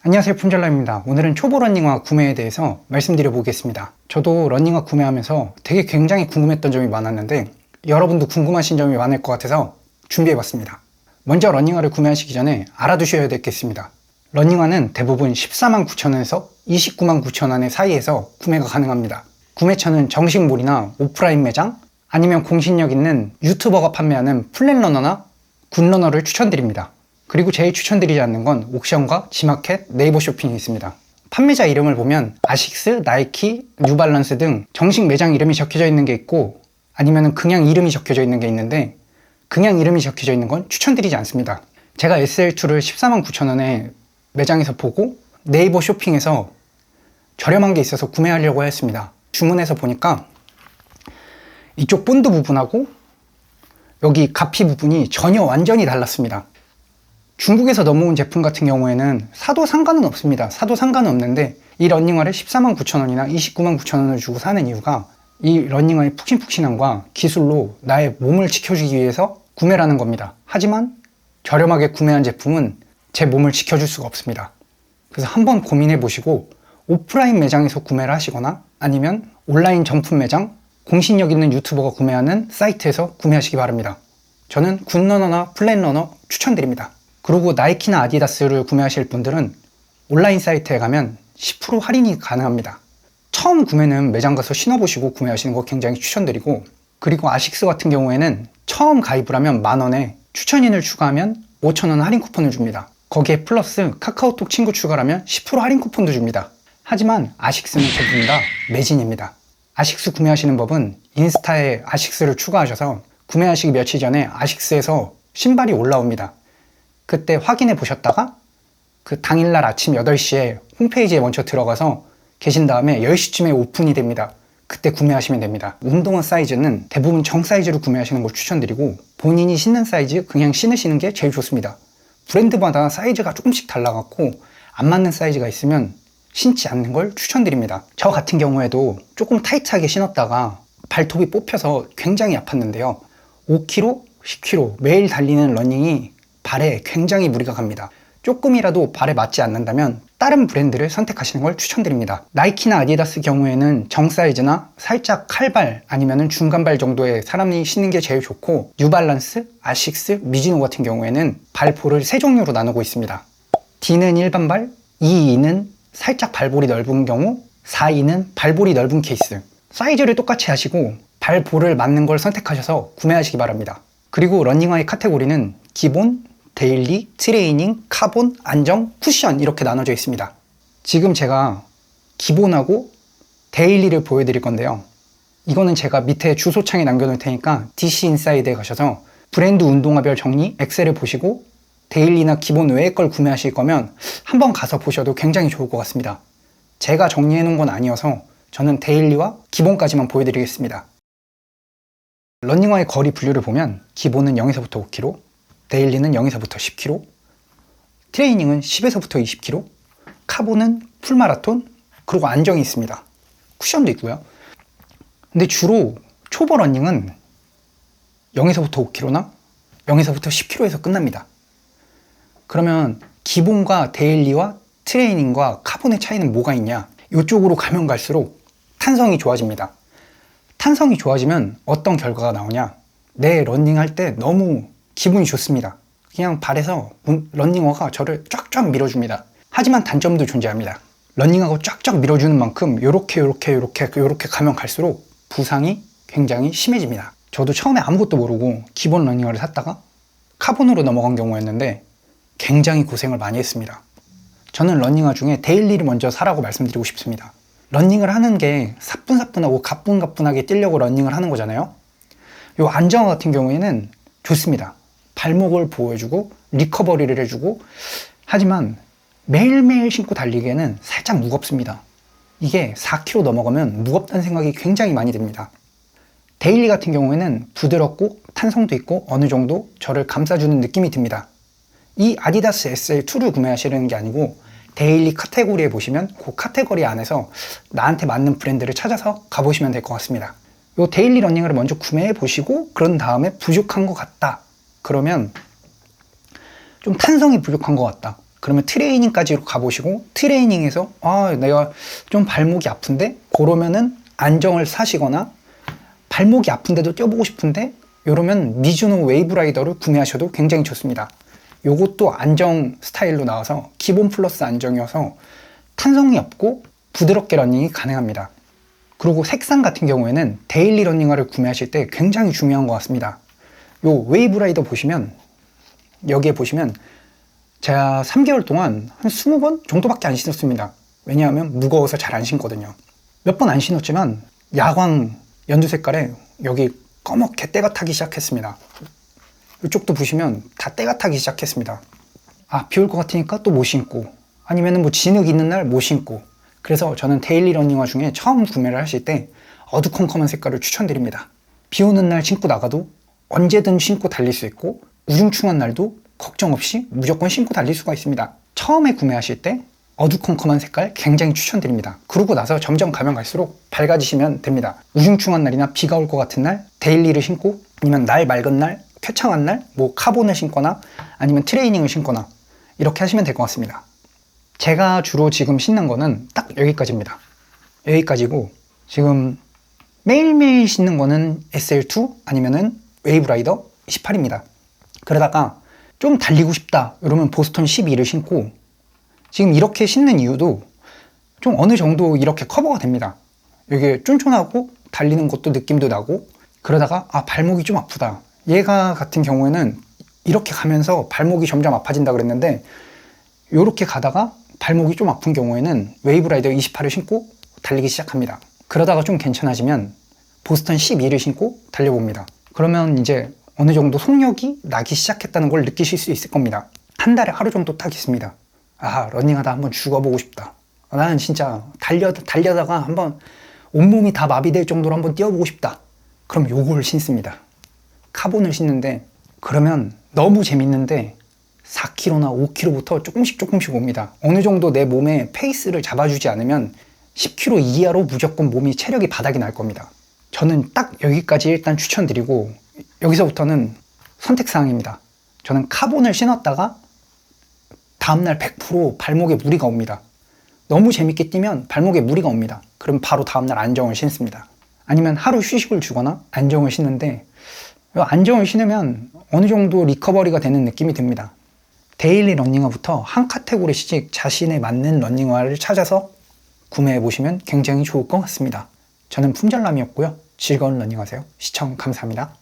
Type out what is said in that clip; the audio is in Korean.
안녕하세요, 품절남입니다. 오늘은 초보 러닝화 구매에 대해서 말씀드려 보겠습니다. 저도 러닝화 구매하면서 되게 굉장히 궁금했던 점이 많았는데 여러분도 궁금하신 점이 많을 것 같아서 준비해 봤습니다. 먼저 러닝화를 구매하시기 전에 알아두셔야 되겠습니다. 러닝화는 대부분 14만 9천원에서 29만 9천원 사이에서 구매가 가능합니다. 구매처는 정식몰이나 오프라인 매장, 아니면 공신력 있는 유튜버가 판매하는 플랫러너나 굿러너를 추천드립니다. 그리고 제일 추천드리지 않는 건 옥션과 지마켓, 네이버 쇼핑이 있습니다. 판매자 이름을 보면 아식스, 나이키, 뉴발란스 등 정식 매장 이름이 적혀져 있는 게 있고, 아니면 그냥 이름이 적혀져 있는 게 있는데 그냥 이름이 적혀져 있는 건 추천드리지 않습니다. 제가 SL2를 14만 9천원에 매장에서 보고 네이버 쇼핑에서 저렴한 게 있어서 구매하려고 했습니다. 주문해서 보니까 이쪽 본드 부분하고 여기 가피 부분이 전혀 완전히 달랐습니다. 중국에서 넘어온 제품 같은 경우에는 사도 상관은 없습니다. 사도 상관은 없는데 이 러닝화를 14만 9천원이나 29만 9천원을 주고 사는 이유가 이 러닝화의 푹신푹신함과 기술로 나의 몸을 지켜주기 위해서 구매를 하는 겁니다. 하지만 저렴하게 구매한 제품은 제 몸을 지켜줄 수가 없습니다. 그래서 한번 고민해 보시고 오프라인 매장에서 구매를 하시거나 아니면 온라인 정품 매장, 공신력 있는 유튜버가 구매하는 사이트에서 구매하시기 바랍니다. 저는 굿러너나 플랫러너 추천드립니다. 그리고 나이키나 아디다스를 구매하실 분들은 온라인 사이트에 가면 10% 할인이 가능합니다. 처음 구매는 매장 가서 신어보시고 구매하시는 거 굉장히 추천드리고, 그리고 아식스 같은 경우에는 처음 가입을 하면 만원에 추천인을 추가하면 5,000원 할인 쿠폰을 줍니다. 거기에 플러스 카카오톡 친구 추가하면 10% 할인 쿠폰도 줍니다. 하지만 아식스는 대부분 다 매진입니다. 아식스 구매하시는 법은 인스타에 아식스를 추가하셔서 구매하시기 며칠 전에 아식스에서 신발이 올라옵니다. 그때 확인해 보셨다가 그 당일날 아침 8시에 홈페이지에 먼저 들어가서 계신 다음에 10시쯤에 오픈이 됩니다. 그때 구매하시면 됩니다. 운동화 사이즈는 대부분 정 사이즈로 구매하시는 걸 추천드리고, 본인이 신는 사이즈 그냥 신으시는 게 제일 좋습니다. 브랜드마다 사이즈가 조금씩 달라갖고 안 맞는 사이즈가 있으면 신지 않는 걸 추천드립니다. 저 같은 경우에도 조금 타이트하게 신었다가 발톱이 뽑혀서 굉장히 아팠는데요. 5km, 10km 매일 달리는 러닝이 발에 굉장히 무리가 갑니다. 조금이라도 발에 맞지 않는다면 다른 브랜드를 선택하시는 걸 추천드립니다. 나이키나 아디다스 경우에는 정 사이즈나 살짝 칼발 아니면 중간발 정도의 사람이 신는 게 제일 좋고, 뉴발란스, 아식스, 미즈노 같은 경우에는 발볼을 세 종류로 나누고 있습니다. D는 일반발, 2E는 살짝 발볼이 넓은 경우, 4E는 발볼이 넓은 케이스. 사이즈를 똑같이 하시고 발볼을 맞는 걸 선택하셔서 구매하시기 바랍니다. 그리고 러닝화의 카테고리는 기본, 데일리, 트레이닝, 카본, 안정, 쿠션 이렇게 나눠져 있습니다. 지금 제가 기본하고 데일리를 보여드릴 건데요. 이거는 제가 밑에 주소창에 남겨놓을 테니까 DC 인사이드에 가셔서 브랜드 운동화별 정리 엑셀을 보시고 데일리나 기본 외의 걸 구매하실 거면 한번 가서 보셔도 굉장히 좋을 것 같습니다. 제가 정리해 놓은 건 아니어서 저는 데일리와 기본까지만 보여드리겠습니다. 러닝화의 거리 분류를 보면 기본은 0에서부터 5km, 데일리는 0에서부터 10km, 트레이닝은 10에서부터 20km, 카본은 풀마라톤, 그리고 안정이 있습니다. 쿠션도 있고요. 근데 주로 초보 러닝은 0에서부터 5km나 0에서부터 10km에서 끝납니다. 그러면 기본과 데일리와 트레이닝과 카본의 차이는 뭐가 있냐? 이쪽으로 가면 갈수록 탄성이 좋아집니다. 탄성이 좋아지면 어떤 결과가 나오냐? 내 러닝할 때 너무 기분이 좋습니다. 그냥 발에서 러닝화가 저를 쫙쫙 밀어줍니다. 하지만 단점도 존재합니다. 러닝화가 쫙쫙 밀어주는 만큼 요렇게 가면 갈수록 부상이 굉장히 심해집니다. 저도 처음에 아무것도 모르고 기본 러닝화를 샀다가 카본으로 넘어간 경우였는데 굉장히 고생을 많이 했습니다. 저는 러닝화 중에 데일리를 먼저 사라고 말씀드리고 싶습니다. 러닝을 하는 게 사뿐사뿐하고 가뿐가뿐하게 뛰려고 러닝을 하는 거잖아요. 요 안정화 같은 경우에는 좋습니다. 발목을 보호해주고 리커버리를 해주고, 하지만 매일매일 신고 달리기에는 살짝 무겁습니다. 이게 4kg 넘어가면 무겁다는 생각이 굉장히 많이 듭니다. 데일리 같은 경우에는 부드럽고 탄성도 있고 어느 정도 저를 감싸주는 느낌이 듭니다. 이 아디다스 SL2를 구매하시는 게 아니고 데일리 카테고리에 보시면 그 카테고리 안에서 나한테 맞는 브랜드를 찾아서 가보시면 될 것 같습니다. 이 데일리 러닝을 먼저 구매해 보시고 그런 다음에 부족한 것 같다 그러면 좀 탄성이 부족한 것 같다 그러면 트레이닝까지로 가보시고 트레이닝에서 내가 좀 발목이 아픈데 그러면은 안정을 사시거나 발목이 아픈데도 뛰어보고 싶은데 이러면 미즈노 웨이브라이더를 구매하셔도 굉장히 좋습니다. 요것도 안정 스타일로 나와서 기본 플러스 안정이어서 탄성이 없고 부드럽게 러닝이 가능합니다. 그리고 색상 같은 경우에는 데일리 러닝화를 구매하실 때 굉장히 중요한 것 같습니다. 요 웨이브라이더 보시면 여기에 보시면 제가 3개월 동안 한 20번 정도밖에 안 신었습니다. 왜냐하면 무거워서 잘 안 신거든요. 몇 번 안 신었지만 야광 연두 색깔에 여기 꺼멓게 때가 타기 시작했습니다. 이쪽도 보시면 다 때가 타기 시작했습니다. 비 올 것 같으니까 또 못 신고 아니면 뭐 진흙 있는 날 못 신고. 그래서 저는 데일리 러닝화 중에 처음 구매를 하실 때 어두컴컴한 색깔을 추천드립니다. 비 오는 날 신고 나가도 언제든 신고 달릴 수 있고 우중충한 날도 걱정 없이 무조건 신고 달릴 수가 있습니다. 처음에 구매하실 때 어두컴컴한 색깔 굉장히 추천드립니다. 그러고 나서 점점 가면 갈수록 밝아지시면 됩니다. 우중충한 날이나 비가 올 것 같은 날 데일리를 신고 아니면 날 맑은 날, 쾌청한 날 뭐 카본을 신거나 아니면 트레이닝을 신거나 이렇게 하시면 될 것 같습니다. 제가 주로 지금 신는 거는 딱 여기까지입니다. 여기까지고 지금 매일매일 신는 거는 SL2 아니면은 웨이브라이더 28입니다. 그러다가 좀 달리고 싶다 이러면 보스턴 12를 신고 지금 이렇게 신는 이유도 좀 어느 정도 이렇게 커버가 됩니다. 이게 쫀쫀하고 달리는 것도 느낌도 나고 그러다가 발목이 좀 아프다. 얘가 같은 경우에는 이렇게 가면서 발목이 점점 아파진다 그랬는데 이렇게 가다가 발목이 좀 아픈 경우에는 웨이브라이더 28을 신고 달리기 시작합니다. 그러다가 좀 괜찮아지면 보스턴 12를 신고 달려봅니다. 그러면 이제 어느 정도 속력이 나기 시작했다는 걸 느끼실 수 있을 겁니다. 한 달에 하루 정도 타겠습니다. 러닝하다 한번 죽어보고 싶다. 나는 진짜 달려다가 한번 온몸이 다 마비될 정도로 한번 뛰어보고 싶다. 그럼 요걸 신습니다. 카본을 신는데 그러면 너무 재밌는데 4km나 5km부터 조금씩 옵니다. 어느 정도 내 몸에 페이스를 잡아주지 않으면 10km 이하로 무조건 몸이 체력이 바닥이 날 겁니다. 저는 딱 여기까지 일단 추천드리고 여기서부터는 선택사항입니다. 저는 카본을 신었다가 다음날 100% 발목에 무리가 옵니다. 너무 재밌게 뛰면 발목에 무리가 옵니다. 그럼 바로 다음날 안정을 신습니다. 아니면 하루 휴식을 주거나 안정을 신는데 안정을 신으면 어느 정도 리커버리가 되는 느낌이 듭니다. 데일리 러닝화부터 한 카테고리씩 자신에 맞는 러닝화를 찾아서 구매해 보시면 굉장히 좋을 것 같습니다. 저는 품절남이었고요. 즐거운 러닝하세요. 시청 감사합니다.